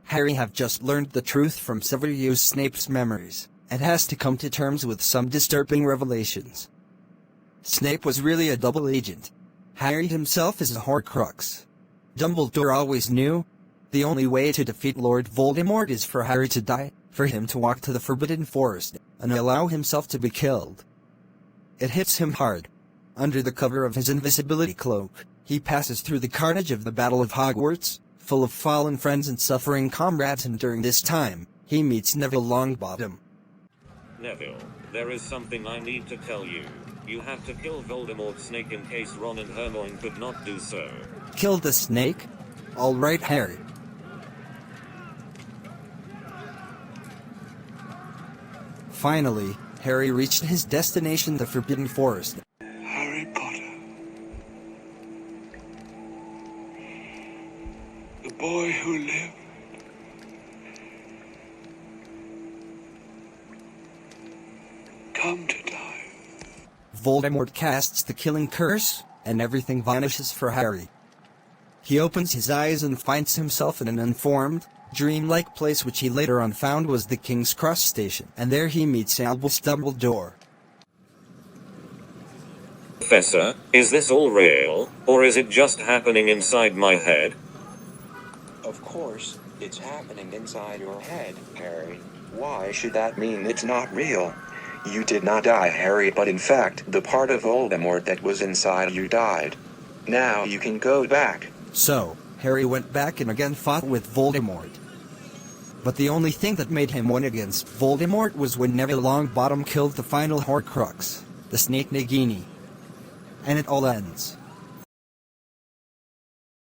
Harry have just learned the truth from Severus Snape's memories, and has to come to terms with some disturbing revelations. Snape was really a double agent. Harry himself is a Horcrux. Dumbledore always knew. The only way to defeat Lord Voldemort is for Harry to die, for him to walk to the Forbidden Forest, and allow himself to be killed. It hits him hard. Under the cover of his invisibility cloak, he passes through the carnage of the Battle of Hogwarts, full of fallen friends and suffering comrades, and during this time, he meets Neville Longbottom. Neville, there is something I need to tell you. You have to kill Voldemort's snake in case Ron and Hermione could not do so. Kill the snake? All right, Harry. Finally, Harry reached his destination, the Forbidden Forest. Harry Potter. The boy who lived. Come to die. Voldemort casts the killing curse, and everything vanishes for Harry. He opens his eyes and finds himself in an unformed, dreamlike place which he later on found was the King's Cross station, and there he meets Albus Dumbledore. Professor, is this all real, or is it just happening inside my head? Of course, it's happening inside your head, Harry. Why should that mean it's not real? You did not die, Harry, but in fact, the part of Voldemort that was inside you died. Now you can go back. So, Harry went back and again fought with Voldemort. But the only thing that made him win against Voldemort was when Neville Longbottom killed the final Horcrux, the Snake Nagini. And it all ends.